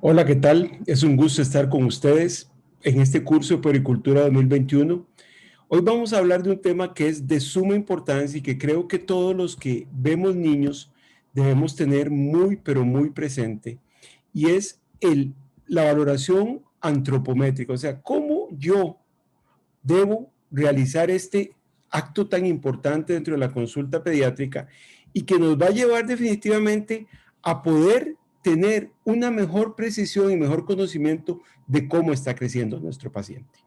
Hola, ¿qué tal? Es un gusto estar con ustedes en este curso de Puericultura 2021. Hoy vamos a hablar de un tema que es de suma importancia y que creo que todos los que vemos niños debemos tener muy, pero muy presente, y es la valoración antropométrica, o sea, cómo yo debo realizar este acto tan importante dentro de la consulta pediátrica y que nos va a llevar definitivamente a poder tener una mejor precisión y mejor conocimiento de cómo está creciendo nuestro paciente.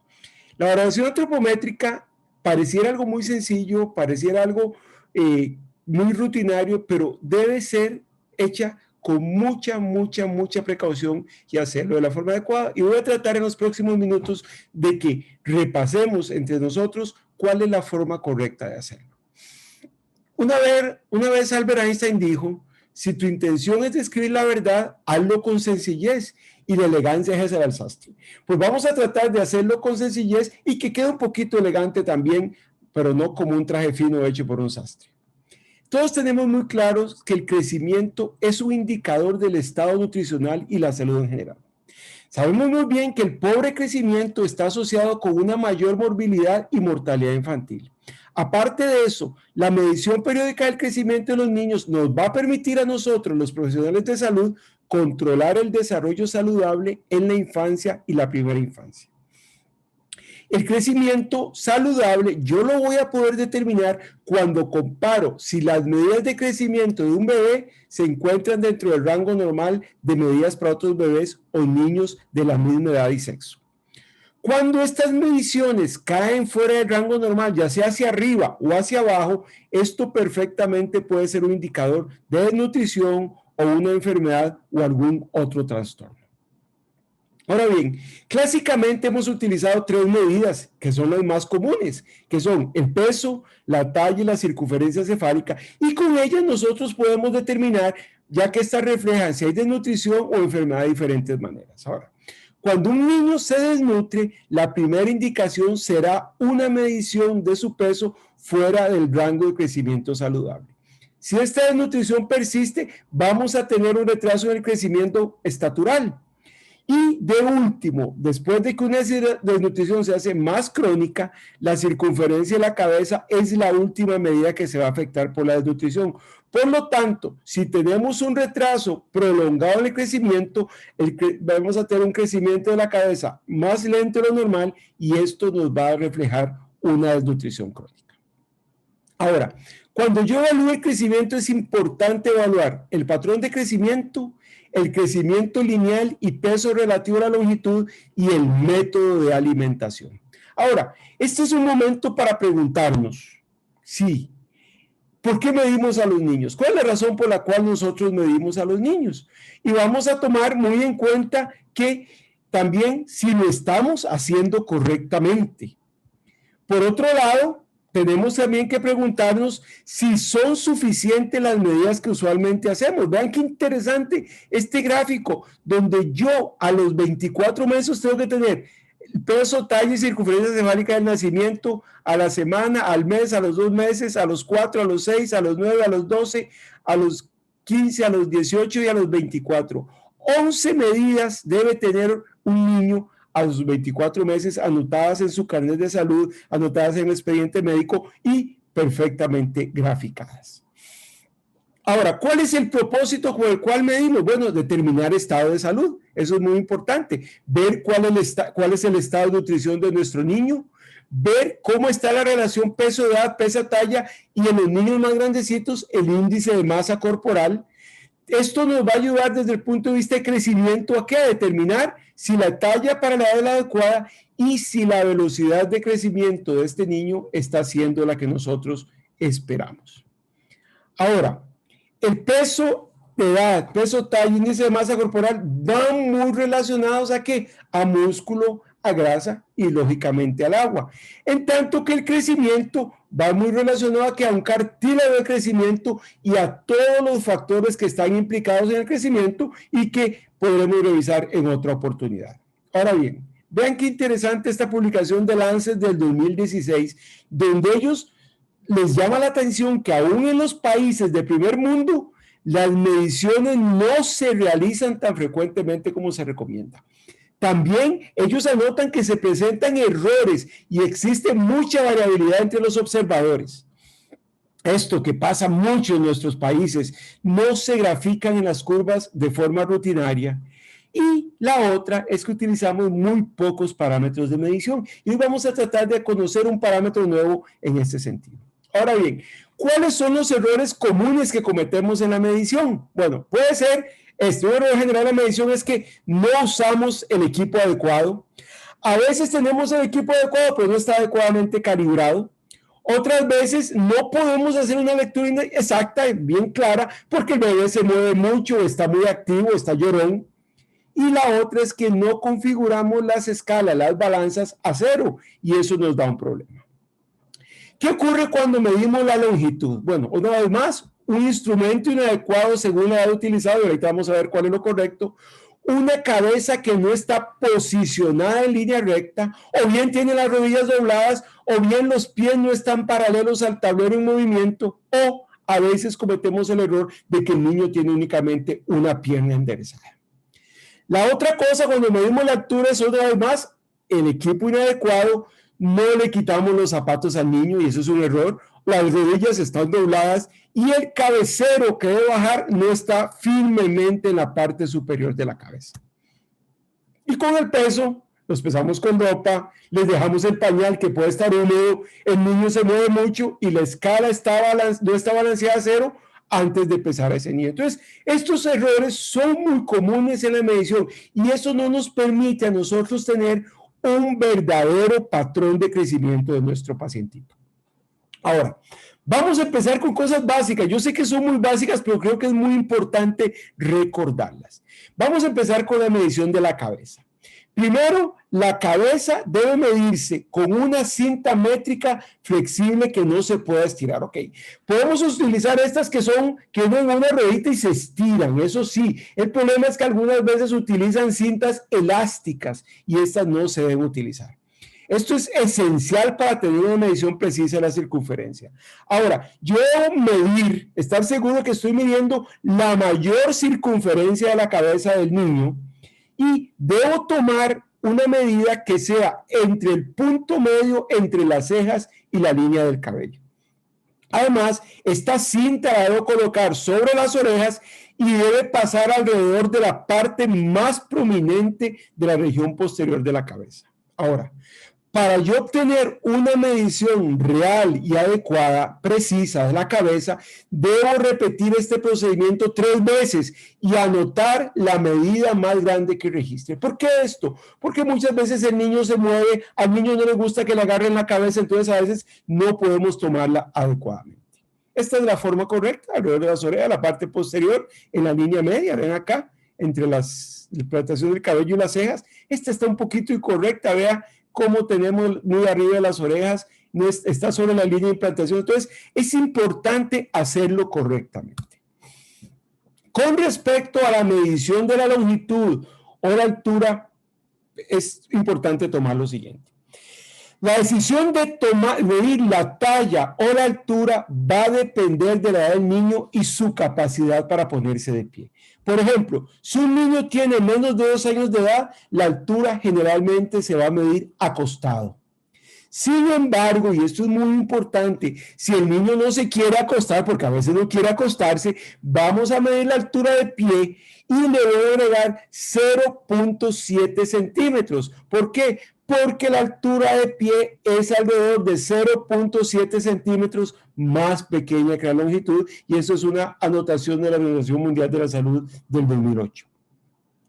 La valoración antropométrica pareciera algo muy sencillo, pareciera algo muy rutinario, pero debe ser hecha con mucha precaución y hacerlo de la forma adecuada. Y voy a tratar en los próximos minutos de que repasemos entre nosotros cuál es la forma correcta de hacerlo. Una vez Albert Einstein dijo, si tu intención es describir la verdad, hazlo con sencillez y la elegancia es el sastre. Pues vamos a tratar de hacerlo con sencillez y que quede un poquito elegante también, pero no como un traje fino hecho por un sastre. Todos tenemos muy claros que el crecimiento es un indicador del estado nutricional y la salud en general. Sabemos muy bien que el pobre crecimiento está asociado con una mayor morbilidad y mortalidad infantil. Aparte de eso, la medición periódica del crecimiento de los niños nos va a permitir a nosotros, los profesionales de salud, controlar el desarrollo saludable en la infancia y la primera infancia. El crecimiento saludable yo lo voy a poder determinar cuando comparo si las medidas de crecimiento de un bebé se encuentran dentro del rango normal de medidas para otros bebés o niños de la misma edad y sexo. Cuando estas mediciones caen fuera del rango normal, ya sea hacia arriba o hacia abajo, esto perfectamente puede ser un indicador de desnutrición o una enfermedad o algún otro trastorno. Ahora bien, clásicamente hemos utilizado tres medidas que son las más comunes, que son el peso, la talla y la circunferencia cefálica, y con ellas nosotros podemos determinar, ya que estas reflejan si hay desnutrición o enfermedad de diferentes maneras. Ahora, cuando un niño se desnutre, la primera indicación será una medición de su peso fuera del rango de crecimiento saludable. Si esta desnutrición persiste, vamos a tener un retraso en el crecimiento estatural. Y de último, después de que una desnutrición se hace más crónica, la circunferencia de la cabeza es la última medida que se va a afectar por la desnutrición. Por lo tanto, si tenemos un retraso prolongado en el crecimiento, vamos a tener un crecimiento de la cabeza más lento de lo normal y esto nos va a reflejar una desnutrición crónica. Ahora, cuando yo evalúo el crecimiento es importante evaluar el patrón de crecimiento, el crecimiento lineal y peso relativo a la longitud y el método de alimentación. Ahora, este es un momento para preguntarnos, sí, ¿por qué medimos a los niños? ¿Cuál es la razón por la cual nosotros medimos a los niños? Y vamos a tomar muy en cuenta que también si lo estamos haciendo correctamente. Por otro lado, tenemos también que preguntarnos si son suficientes las medidas que usualmente hacemos. Vean qué interesante este gráfico, donde yo a los 24 meses tengo que tener el peso, talla y circunferencia cefálica del nacimiento, a la semana, al mes, a los 2 meses, a los 4, a los 6, a los 9, a los 12, a los 15, a los 18 y a los 24. 11 medidas debe tener un niño a sus 24 meses, anotadas en su carnet de salud, anotadas en el expediente médico y perfectamente graficadas. Ahora, ¿cuál es el propósito con el cual medimos? Bueno, determinar estado de salud. Eso es muy importante. Ver cuál es el estado de nutrición de nuestro niño, ver cómo está la relación peso-edad, peso-talla y en los niños más grandecitos el índice de masa corporal. Esto nos va a ayudar desde el punto de vista de crecimiento a qué? A determinar si la talla para la edad es la adecuada y si la velocidad de crecimiento de este niño está siendo la que nosotros esperamos. Ahora, el peso de edad, peso, talla, índice de masa corporal van muy relacionados a qué? A músculo, a grasa y lógicamente al agua. En tanto que el crecimiento va muy relacionado a que a un cartílago de crecimiento y a todos los factores que están implicados en el crecimiento y que podremos revisar en otra oportunidad. Ahora bien, vean qué interesante esta publicación de Lancet del 2016, donde ellos les llama la atención que aún en los países de primer mundo, las mediciones no se realizan tan frecuentemente como se recomienda. También ellos anotan que se presentan errores y existe mucha variabilidad entre los observadores. Esto que pasa mucho en nuestros países, no se grafican en las curvas de forma rutinaria. Y la otra es que utilizamos muy pocos parámetros de medición. Y hoy vamos a tratar de conocer un parámetro nuevo en este sentido. Ahora bien, ¿cuáles son los errores comunes que cometemos en la medición? Bueno, puede ser, un error general en la medición es que no usamos el equipo adecuado. A veces tenemos el equipo adecuado, pero no está adecuadamente calibrado. Otras veces no podemos hacer una lectura exacta, bien clara, porque el bebé se mueve mucho, está muy activo, está llorón. Y la otra es que no configuramos las escalas, las balanzas a cero, y eso nos da un problema. ¿Qué ocurre cuando medimos la longitud? Bueno, una vez más, un instrumento inadecuado según la edad utilizada, y ahorita vamos a ver cuál es lo correcto. Una cabeza que no está posicionada en línea recta, o bien tiene las rodillas dobladas, o bien los pies no están paralelos al tablero en movimiento, o a veces cometemos el error de que el niño tiene únicamente una pierna enderezada. La otra cosa cuando medimos la altura es otra vez más el equipo inadecuado, no le quitamos los zapatos al niño y eso es un error, las rodillas están dobladas y el cabecero que debe bajar no está firmemente en la parte superior de la cabeza. Y con el peso, los pesamos con ropa, les dejamos el pañal que puede estar húmedo, el niño se mueve mucho y la escala no está balanceada a cero antes de pesar a ese niño. Entonces, estos errores son muy comunes en la medición y eso no nos permite a nosotros tener un verdadero patrón de crecimiento de nuestro pacientito. Ahora, vamos a empezar con cosas básicas. Yo sé que son muy básicas, pero creo que es muy importante recordarlas. Vamos a empezar con la medición de la cabeza. Primero, la cabeza debe medirse con una cinta métrica flexible que no se pueda estirar. Ok, podemos utilizar estas que tienen una ruedita y se estiran, eso sí. El problema es que algunas veces utilizan cintas elásticas y estas no se deben utilizar. Esto es esencial para tener una medición precisa de la circunferencia. Ahora, yo debo estar seguro que estoy midiendo la mayor circunferencia de la cabeza del niño y debo tomar una medida que sea entre el punto medio entre las cejas y la línea del cabello. Además, esta cinta la debo colocar sobre las orejas y debe pasar alrededor de la parte más prominente de la región posterior de la cabeza. Ahora, para yo obtener una medición real y adecuada, precisa de la cabeza, debo repetir este procedimiento 3 veces y anotar la medida más grande que registre. ¿Por qué esto? Porque muchas veces el niño se mueve, al niño no le gusta que le agarren la cabeza, entonces a veces no podemos tomarla adecuadamente. Esta es la forma correcta, alrededor de las orejas, la parte posterior, en la línea media, ven acá, entre la implantación del cabello y las cejas. Esta está un poquito incorrecta, vea cómo tenemos muy arriba de las orejas, no está sobre la línea de implantación. Entonces, es importante hacerlo correctamente. Con respecto a la medición de la longitud o la altura, es importante tomar lo siguiente. La decisión de medir la talla o la altura va a depender de la edad del niño y su capacidad para ponerse de pie. Por ejemplo, si un niño tiene menos de 2 años de edad, la altura generalmente se va a medir acostado. Sin embargo, y esto es muy importante, si el niño no se quiere acostar, porque a veces no quiere acostarse, vamos a medir la altura de pie y le voy a agregar 0.7 centímetros. ¿Por qué? Porque la altura de pie es alrededor de 0.7 centímetros más pequeña que la longitud, y eso es una anotación de la Organización Mundial de la Salud del 2008.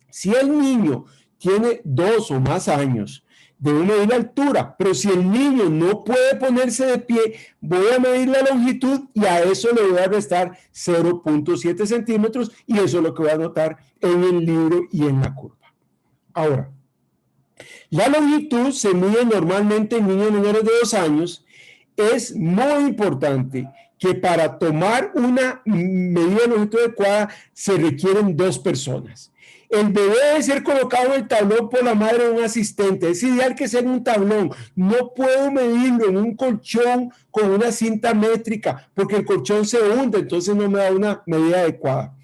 Si el niño tiene 2 o más años, debe medir la altura, pero si el niño no puede ponerse de pie, voy a medir la longitud y a eso le voy a restar 0.7 centímetros y eso es lo que voy a anotar en el libro y en la curva. Ahora, la longitud se mide normalmente en niños menores de 2 años. Es muy importante que para tomar una medida de longitud adecuada se requieren 2 personas. El bebé debe ser colocado en el tablón por la madre o un asistente. Es ideal que sea en un tablón. No puedo medirlo en un colchón con una cinta métrica porque el colchón se hunde, entonces no me da una medida adecuada.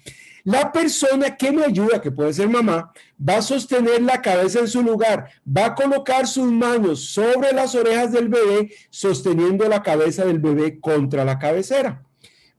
La persona que me ayuda, que puede ser mamá, va a sostener la cabeza en su lugar, va a colocar sus manos sobre las orejas del bebé, sosteniendo la cabeza del bebé contra la cabecera.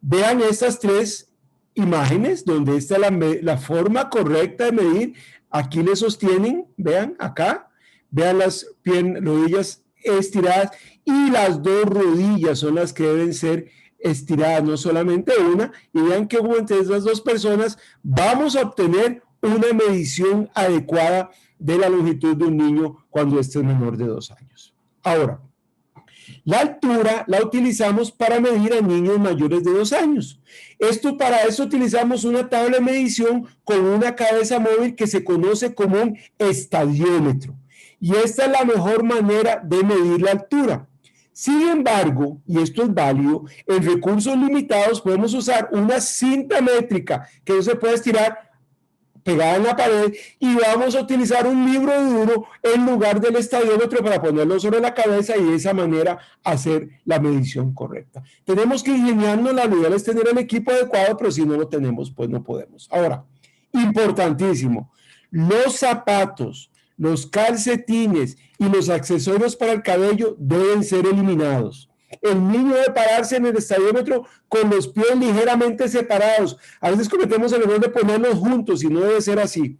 Vean estas tres imágenes donde está la forma correcta de medir. Aquí le sostienen, vean acá, vean las rodillas estiradas y las dos rodillas son las que deben ser estiradas, no solamente una, y vean que entre esas dos personas vamos a obtener una medición adecuada de la longitud de un niño cuando esté menor de 2 años. Ahora, la altura la utilizamos para medir a niños mayores de 2 años. Para eso utilizamos una tabla de medición con una cabeza móvil que se conoce como un estadiómetro. Y esta es la mejor manera de medir la altura. Sin embargo, y esto es válido, en recursos limitados podemos usar una cinta métrica que no se puede estirar pegada en la pared y vamos a utilizar un libro duro en lugar del estadiómetro para ponerlo sobre la cabeza y de esa manera hacer la medición correcta. Tenemos que ingeniarnos, la idea es tener el equipo adecuado, pero si no lo tenemos, pues no podemos. Ahora, importantísimo, los zapatos, los calcetines y los accesorios para el cabello deben ser eliminados. El niño debe pararse en el estadiómetro con los pies ligeramente separados. A veces cometemos el error de ponerlos juntos y no debe ser así.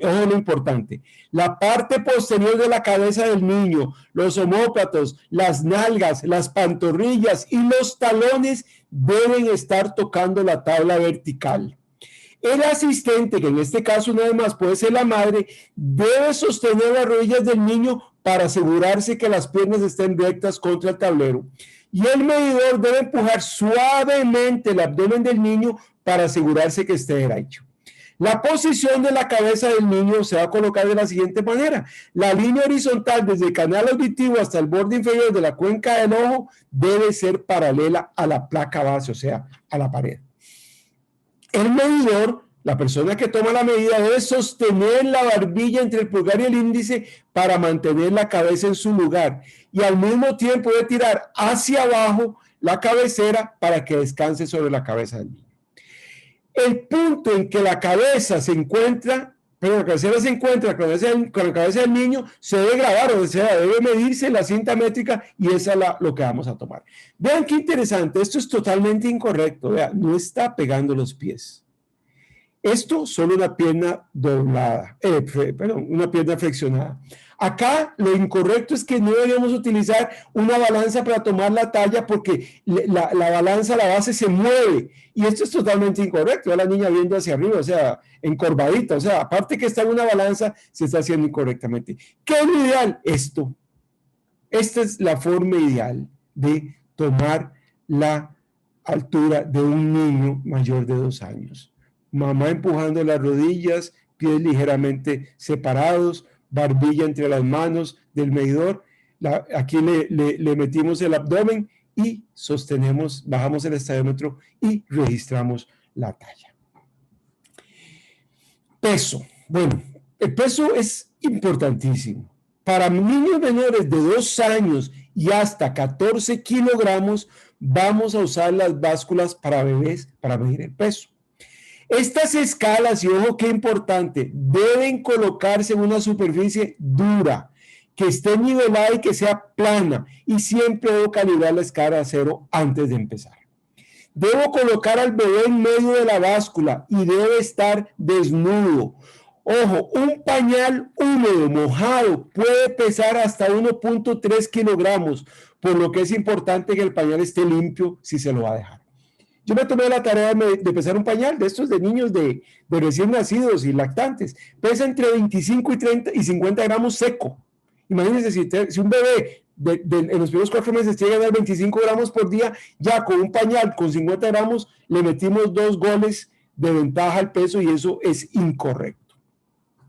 Ojo, lo importante. La parte posterior de la cabeza del niño, los omóplatos, las nalgas, las pantorrillas y los talones deben estar tocando la tabla vertical. El asistente, que en este caso nada más puede ser la madre, debe sostener las rodillas del niño para asegurarse que las piernas estén rectas contra el tablero. Y el medidor debe empujar suavemente el abdomen del niño para asegurarse que esté derecho. La posición de la cabeza del niño se va a colocar de la siguiente manera. La línea horizontal desde el canal auditivo hasta el borde inferior de la cuenca del ojo debe ser paralela a la placa base, o sea, a la pared. El medidor, la persona que toma la medida, debe sostener la barbilla entre el pulgar y el índice para mantener la cabeza en su lugar y al mismo tiempo debe tirar hacia abajo la cabecera para que descanse sobre la cabeza del niño. El punto en que la cabeza se encuentra, pero la cabecera se encuentra con la cabeza del niño, se debe grabar, o sea, debe medirse la cinta métrica y esa es lo que vamos a tomar. Vean qué interesante, esto es totalmente incorrecto, vean, no está pegando los pies. Esto solo una pierna doblada, una pierna flexionada. Acá lo incorrecto es que no deberíamos utilizar una balanza para tomar la talla porque la balanza, la base se mueve y esto es totalmente incorrecto. Ve la niña viendo hacia arriba, o sea, encorvadita, o sea, aparte que está en una balanza, se está haciendo incorrectamente. ¿Qué es lo ideal? Esto. Esta es la forma ideal de tomar la altura de un niño mayor de 2 años. Mamá empujando las rodillas, pies ligeramente separados, barbilla entre las manos del medidor. Aquí le metimos el abdomen y sostenemos, bajamos el estadiómetro y registramos la talla. Peso. Bueno, el peso es importantísimo. Para niños menores de 2 años y hasta 14 kilogramos, vamos a usar las básculas para bebés para medir el peso. Estas escalas, y ojo qué importante, deben colocarse en una superficie dura, que esté nivelada y que sea plana, y siempre debo calibrar la escala a 0 antes de empezar. Debo colocar al bebé en medio de la báscula y debe estar desnudo. Ojo, un pañal húmedo, mojado, puede pesar hasta 1.3 kilogramos, por lo que es importante que el pañal esté limpio si se lo va a dejar. Yo me tomé la tarea de pesar un pañal de estos de niños de recién nacidos y lactantes. Pesa entre 25 y 50 gramos seco. Imagínense si un bebé en los primeros 4 meses llega a dar 25 gramos por día, ya con un pañal con 50 gramos le metimos 2 goles de ventaja al peso y eso es incorrecto.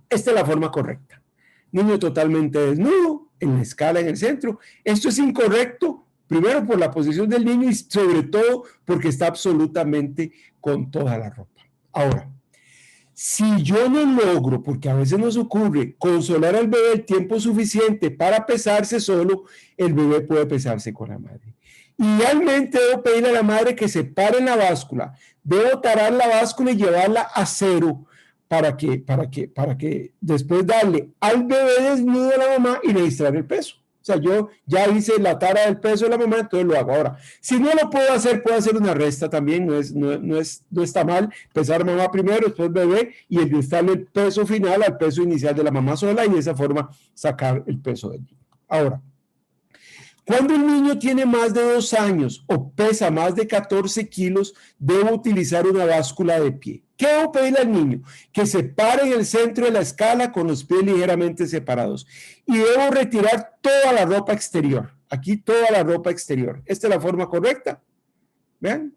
Esta es la forma correcta. Niño totalmente desnudo, en la escala en el centro. Esto es incorrecto. Primero por la posición del niño y sobre todo porque está absolutamente con toda la ropa. Ahora, Si yo no logro, porque a veces nos ocurre, consolar al bebé el tiempo suficiente para pesarse solo, el bebé puede pesarse con la madre. Idealmente debo pedirle a la madre que se pare en la báscula, debo tarar la báscula y llevarla a cero para que después darle al bebé desnudo a la mamá y registrar el peso. O sea, yo ya hice la tara del peso de la mamá, entonces lo hago. Ahora, si no lo puedo hacer una resta también, no está mal. Pesar mamá primero, después bebé, y enlistarle el peso final al peso inicial de la mamá sola, y de esa forma sacar el peso del niño. Ahora, cuando el niño tiene más de 2 años o pesa más de 14 kilos, debo utilizar una báscula de pie. ¿Qué debo pedirle al niño? Que se pare en el centro de la escala con los pies ligeramente separados. Y debo retirar toda la ropa exterior. Aquí toda la ropa exterior. Esta es la forma correcta. ¿Vean?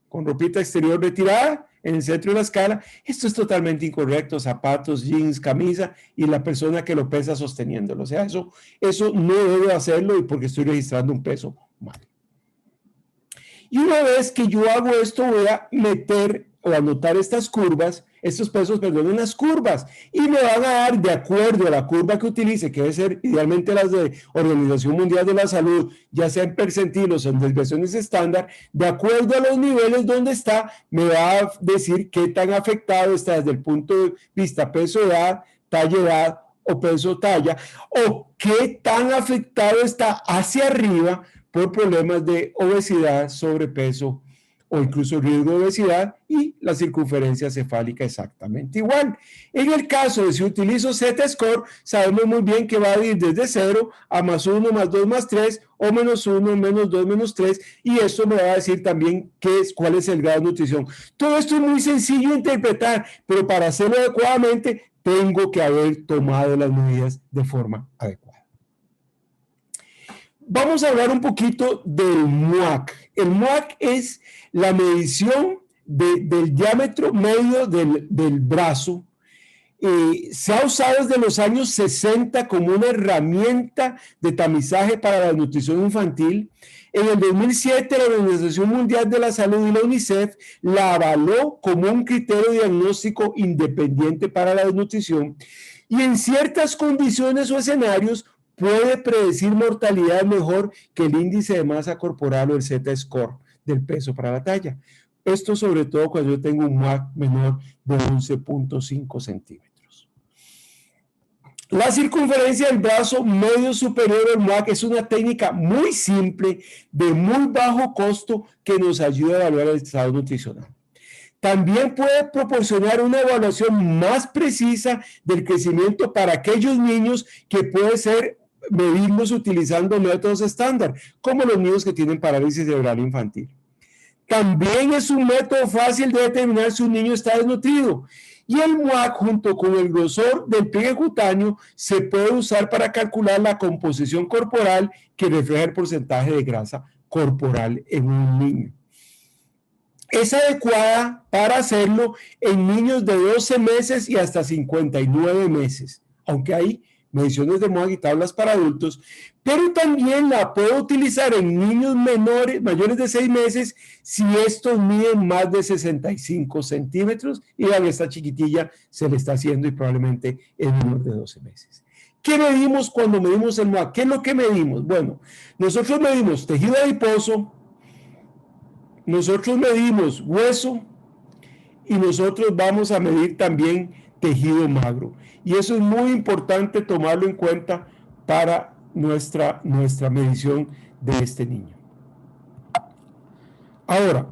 Con ropita exterior retirada en el centro de la escala. Esto es totalmente incorrecto. Zapatos, jeans, camisa y la persona que lo pesa sosteniéndolo. O sea, eso no debo hacerlo y porque estoy registrando un peso mal. Y una vez que yo hago esto, voy a meter o anotar estos pesos, en las curvas, y me van a dar, de acuerdo a la curva que utilice, que debe ser idealmente las de Organización Mundial de la Salud, ya sea en percentilos o en desviaciones estándar, de acuerdo a los niveles donde está, me va a decir qué tan afectado está desde el punto de vista peso-edad, talla-edad o peso-talla, o qué tan afectado está hacia arriba por problemas de obesidad, sobrepeso o incluso riesgo de obesidad, y la circunferencia cefálica exactamente igual. En el caso de si utilizo Z-score, sabemos muy bien que va a ir desde 0 a +1, +2, +3, o -1, -2, -3, y esto me va a decir también cuál es el grado de nutrición. Todo esto es muy sencillo de interpretar, pero para hacerlo adecuadamente, tengo que haber tomado las medidas de forma adecuada. Vamos a hablar un poquito del MUAC. El MUAC es la medición del diámetro medio del brazo. Se ha usado desde los años 60 como una herramienta de tamizaje para la nutrición infantil. En el 2007, la Organización Mundial de la Salud y la UNICEF la avaló como un criterio diagnóstico independiente para la desnutrición, y en ciertas condiciones o escenarios puede predecir mortalidad mejor que el índice de masa corporal o el Z-score del peso para la talla. Esto sobre todo cuando yo tengo un MUAC menor de 11.5 centímetros. La circunferencia del brazo medio superior del MUAC es una técnica muy simple, de muy bajo costo, que nos ayuda a evaluar el estado nutricional. También puede proporcionar una evaluación más precisa del crecimiento para aquellos niños que puede ser medirlos utilizando métodos estándar, como los niños que tienen parálisis cerebral infantil. También es un método fácil de determinar si un niño está desnutrido. Y el MUAC, junto con el grosor del pliegue cutáneo, se puede usar para calcular la composición corporal que refleja el porcentaje de grasa corporal en un niño. Es adecuada para hacerlo en niños de 12 meses y hasta 59 meses, aunque hay mediciones de MUAC y tablas para adultos, pero también la puedo utilizar en niños mayores de 6 meses si estos miden más de 65 centímetros, y a esta chiquitilla se le está haciendo y probablemente es menor de 12 meses. ¿Qué medimos cuando medimos el MUAC? ¿Qué es lo que medimos? Bueno, nosotros medimos tejido adiposo, nosotros medimos hueso, y nosotros vamos a medir también tejido magro. Y eso es muy importante tomarlo en cuenta para nuestra medición de este niño. Ahora,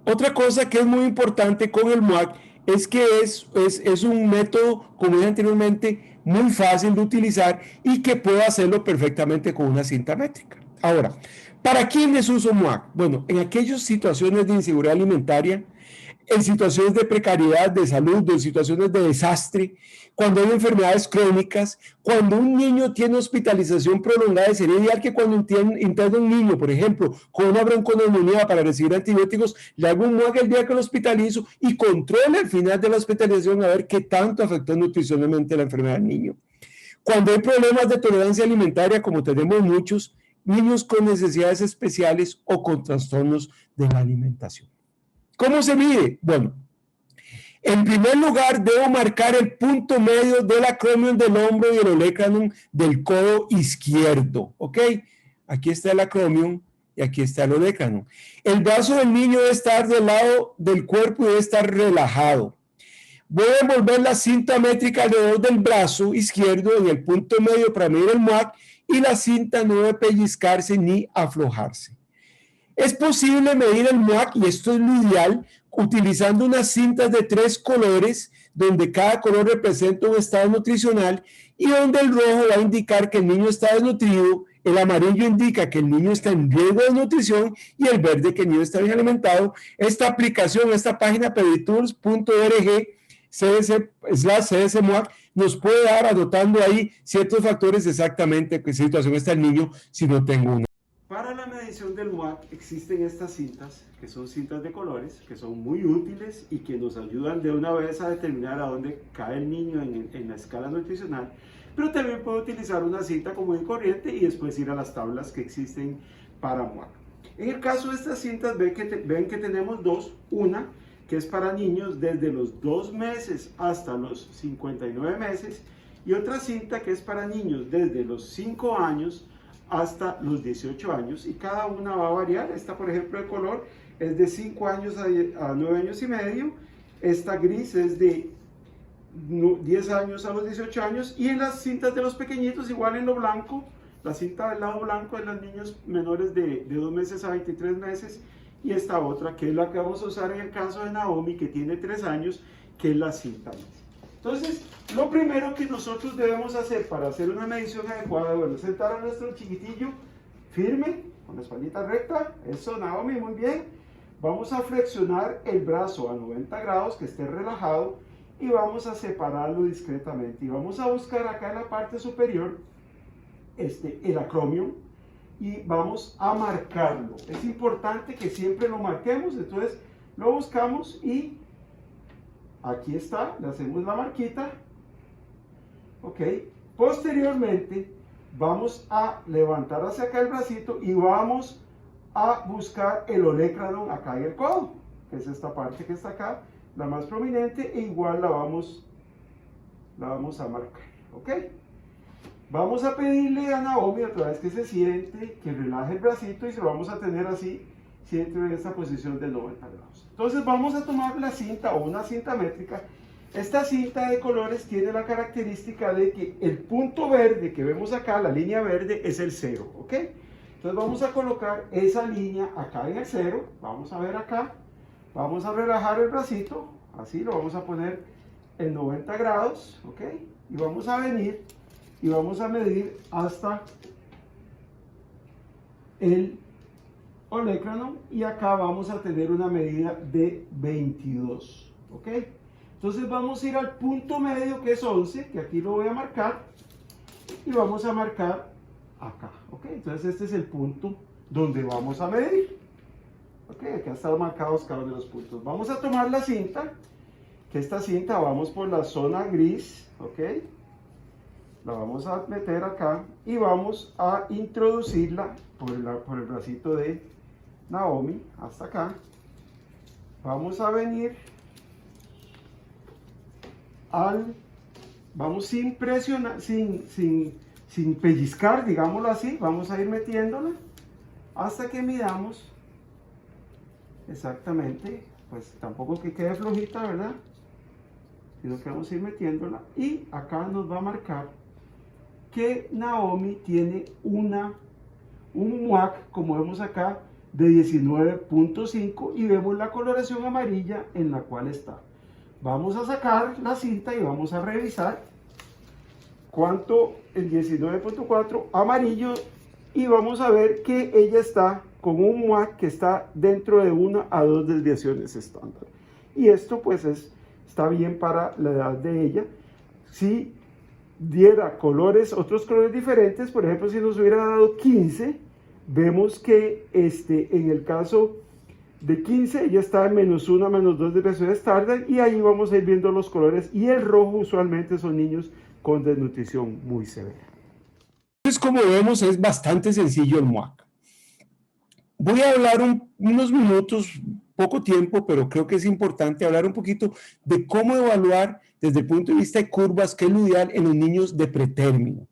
otra cosa que es muy importante con el MUAC es que es un método, como dije anteriormente, muy fácil de utilizar y que puedo hacerlo perfectamente con una cinta métrica. Ahora, ¿para quiénes uso MUAC? Bueno, en aquellas situaciones de inseguridad alimentaria, en situaciones de precariedad de salud, en situaciones de desastre, cuando hay enfermedades crónicas, cuando un niño tiene hospitalización prolongada. Sería ideal que cuando interna un niño, por ejemplo, con una bronconeumonía para recibir antibióticos, le haga un MUAC el día que lo hospitalizo y controle al final de la hospitalización a ver qué tanto afectó nutricionalmente la enfermedad del niño. Cuando hay problemas de tolerancia alimentaria, como tenemos muchos, niños con necesidades especiales o con trastornos de la alimentación. ¿Cómo se mide? Bueno, En primer lugar, debo marcar el punto medio del acromion del hombro y el olecranon del codo izquierdo, ¿ok? Aquí está el acromion y aquí está el olecranon. El brazo del niño debe estar del lado del cuerpo y debe estar relajado. Voy a envolver la cinta métrica alrededor del brazo izquierdo en el punto medio para medir el MUAC y la cinta no debe pellizcarse ni aflojarse. Es posible medir el MUAC, y esto es lo ideal, utilizando unas cintas de 3 colores, donde cada color representa un estado nutricional y donde el rojo va a indicar que el niño está desnutrido, el amarillo indica que el niño está en riesgo de desnutrición y el verde que el niño está bien alimentado. Esta aplicación, esta página peditools.org /CSMUAC nos puede dar anotando ahí ciertos factores exactamente qué situación está el niño si no tengo uno. Para la medición del MUAC existen estas cintas, que son cintas de colores, que son muy útiles y que nos ayudan de una vez a determinar a dónde cae el niño en la escala nutricional, pero también puedo utilizar una cinta común y corriente y después ir a las tablas que existen para MUAC. En el caso de estas cintas, ven que tenemos dos, una que es para niños desde los 2 meses hasta los 59 meses, y otra cinta que es para niños desde los 5 años hasta los 18 años, y cada una va a variar. Esta, por ejemplo, de color es de 5 años a 9 años y medio, esta gris es de 10 años a los 18 años, y en las cintas de los pequeñitos, igual en lo blanco, la cinta del lado blanco de los niños menores de 2 meses a 23 meses, y esta otra, que es la que vamos a usar en el caso de Naomi, que tiene 3 años, que es la cinta. Entonces, lo primero que nosotros debemos hacer para hacer una medición adecuada, bueno, sentar a nuestro chiquitillo firme, con la espaldita recta. Eso, Naomi, muy bien. Vamos a flexionar el brazo a 90 grados, que esté relajado, y vamos a separarlo discretamente. Y vamos a buscar acá en la parte superior el acromion, y vamos a marcarlo. Es importante que siempre lo marquemos, entonces lo buscamos y aquí está, le hacemos la marquita, ok. Posteriormente vamos a levantar hacia acá el bracito y vamos a buscar el olecranon acá en el codo, que es esta parte que está acá, la más prominente, e igual la vamos a marcar, ok. Vamos a pedirle a Naomi otra vez que se siente, que relaje el bracito, y se lo vamos a tener así, siempre en esta posición de 90 grados. Entonces vamos a tomar la cinta o una cinta métrica. Esta cinta de colores tiene la característica de que el punto verde que vemos acá, la línea verde, es el 0, ¿ok? Entonces vamos a colocar esa línea acá en el 0, vamos a ver acá, vamos a relajar el bracito, así lo vamos a poner en 90 grados, ¿ok? Y vamos a venir y vamos a medir hasta el olecranon, y acá vamos a tener una medida de 22, ¿ok? Entonces vamos a ir al punto medio, que es 11, que aquí lo voy a marcar, y vamos a marcar acá, ¿ok? Entonces este es el punto donde vamos a medir, ¿ok? Acá están marcados cada uno de los puntos. Vamos a tomar la cinta, que esta cinta vamos por la zona gris, ¿ok? La vamos a meter acá y vamos a introducirla por el bracito de Naomi hasta acá. Vamos a venir vamos sin presionar, sin pellizcar, digámoslo así, vamos a ir metiéndola hasta que midamos exactamente, pues tampoco que quede flojita, ¿verdad? Sino que vamos a ir metiéndola, y acá nos va a marcar que Naomi tiene un MUAC, como vemos acá, de 19.5, y vemos la coloración amarilla en la cual está. Vamos a sacar la cinta y vamos a revisar cuánto el 19.4 amarillo, y vamos a ver que ella está con un MUAC que está dentro de 1 a 2 desviaciones estándar. Y esto pues está bien para la edad de ella. Si diera otros colores diferentes, por ejemplo, si nos hubiera dado 15, vemos que en el caso de 15 ya está en -1 a -2 desviaciones estándar, y ahí vamos a ir viendo los colores, y el rojo usualmente son niños con desnutrición muy severa. Entonces, como vemos, es bastante sencillo el MUAC. Voy a hablar unos minutos poco tiempo, pero creo que es importante hablar un poquito de cómo evaluar desde el punto de vista de curvas, qué es lo ideal en los niños de pretérmino.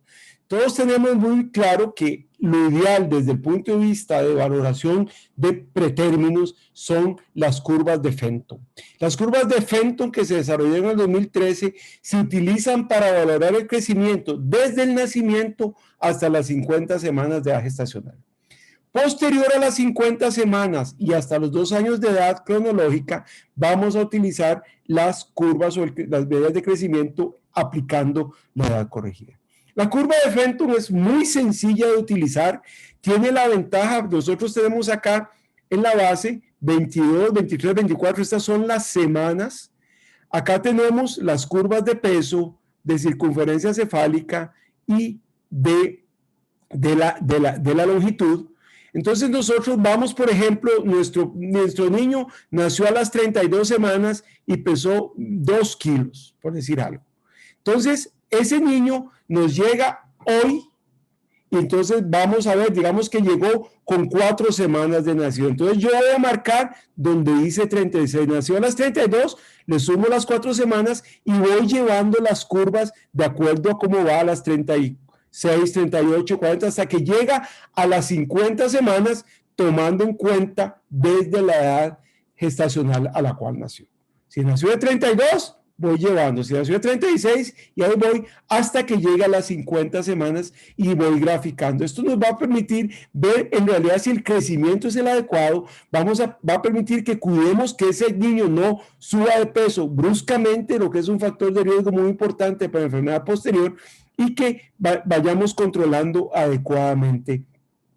Todos tenemos muy claro que lo ideal desde el punto de vista de valoración de pretérminos son las curvas de Fenton. Las curvas de Fenton que se desarrollaron en el 2013 se utilizan para valorar el crecimiento desde el nacimiento hasta las 50 semanas de edad gestacional. Posterior a las 50 semanas y hasta los 2 años de edad cronológica, vamos a utilizar las curvas o las medidas de crecimiento aplicando la edad corregida. La curva de Fenton es muy sencilla de utilizar, tiene la ventaja, nosotros tenemos acá en la base 22, 23, 24, estas son las semanas. Acá tenemos las curvas de peso, de circunferencia cefálica y de la longitud. Entonces nosotros vamos, por ejemplo, nuestro niño nació a las 32 semanas y pesó 2 kilos, por decir algo. Entonces, ese niño nos llega hoy y entonces vamos a ver, digamos que llegó con 4 semanas de nacido. Entonces yo voy a marcar donde dice 36, nació a las 32, le sumo las 4 semanas y voy llevando las curvas de acuerdo a cómo va a las 36, 38, 40, hasta que llega a las 50 semanas, tomando en cuenta desde la edad gestacional a la cual nació. Si nació de 32, voy llevando, si nació de 36, y ahí voy hasta que llegue a las 50 semanas y voy graficando. Esto nos va a permitir ver en realidad si el crecimiento es el adecuado, va a permitir que cuidemos que ese niño no suba de peso bruscamente, lo que es un factor de riesgo muy importante para la enfermedad posterior, y que vayamos controlando adecuadamente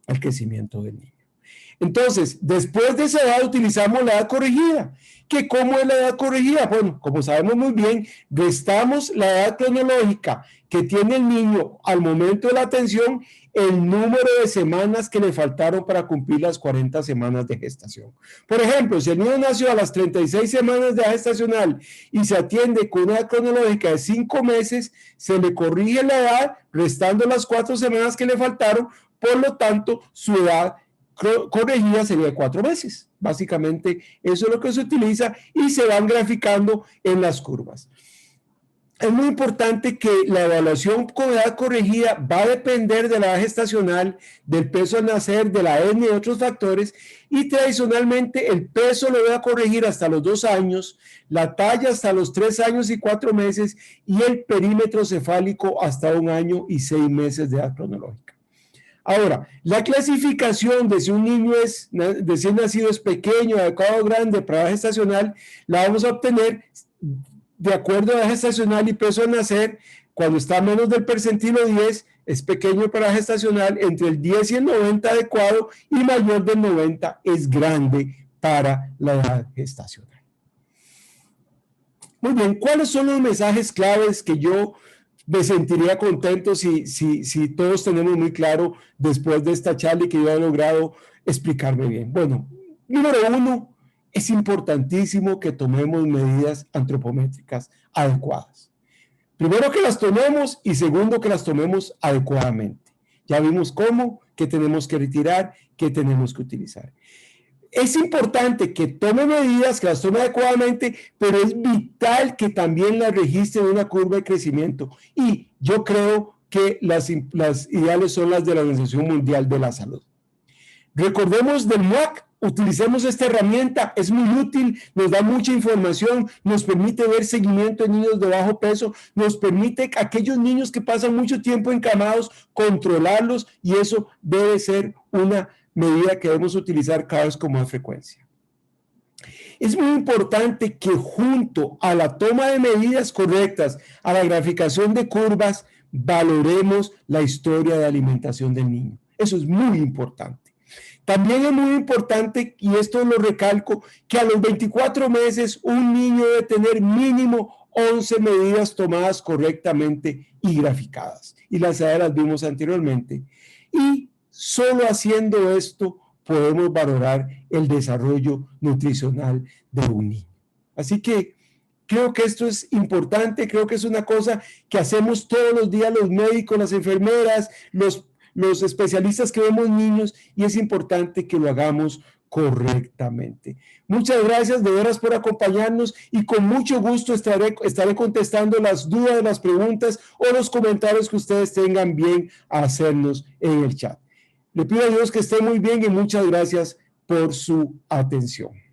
el crecimiento del niño. Entonces, después de esa edad utilizamos la edad corregida. ¿Que cómo es la edad corregida? Bueno, como sabemos muy bien, restamos la edad cronológica que tiene el niño al momento de la atención, el número de semanas que le faltaron para cumplir las 40 semanas de gestación. Por ejemplo, si el niño nació a las 36 semanas de edad gestacional y se atiende con una edad cronológica de 5 meses, se le corrige la edad restando las 4 semanas que le faltaron, por lo tanto, su edad corregida sería de 4 meses. Básicamente eso es lo que se utiliza y se van graficando en las curvas. Es muy importante que la evaluación con edad corregida va a depender de la edad gestacional, del peso al nacer, de la etnia y otros factores, y tradicionalmente el peso lo voy a corregir hasta los 2 años, la talla hasta los 3 años y 4 meses y el perímetro cefálico hasta 1 año y 6 meses de edad cronológica. Ahora, la clasificación de si un niño de si nacido es pequeño, adecuado o grande para edad gestacional, la vamos a obtener de acuerdo a edad gestacional y peso al nacer. Cuando está menos del percentilo 10, es pequeño para edad gestacional, entre el 10 y el 90 adecuado, y mayor del 90 es grande para la edad gestacional. Muy bien, ¿cuáles son los mensajes claves que yo me sentiría contento si todos tenemos muy claro después de esta charla y que yo he logrado explicarme bien? Bueno, número 1, es importantísimo que tomemos medidas antropométricas adecuadas. Primero, que las tomemos, y segundo, que las tomemos adecuadamente. Ya vimos cómo, qué tenemos que retirar, qué tenemos que utilizar. Es importante que tome medidas, que las tome adecuadamente, pero es vital que también las registre en una curva de crecimiento. Y yo creo que las ideales son las de la Organización Mundial de la Salud. Recordemos del MUAC, utilicemos esta herramienta, es muy útil, nos da mucha información, nos permite ver seguimiento en niños de bajo peso, nos permite a aquellos niños que pasan mucho tiempo encamados, controlarlos, y eso debe ser una medida que debemos utilizar cada vez con más frecuencia. Es muy importante que junto a la toma de medidas correctas, a la graficación de curvas, valoremos la historia de alimentación del niño. Eso es muy importante. También es muy importante, y esto lo recalco, que a los 24 meses un niño debe tener mínimo 11 medidas tomadas correctamente y graficadas. Y las vimos anteriormente. Y solo haciendo esto podemos valorar el desarrollo nutricional de un niño. Así que creo que esto es importante, creo que es una cosa que hacemos todos los días los médicos, las enfermeras, los especialistas que vemos niños, y es importante que lo hagamos correctamente. Muchas gracias de veras por acompañarnos y con mucho gusto estaré contestando las dudas, las preguntas o los comentarios que ustedes tengan bien a hacernos en el chat. Le pido a Dios que esté muy bien y muchas gracias por su atención.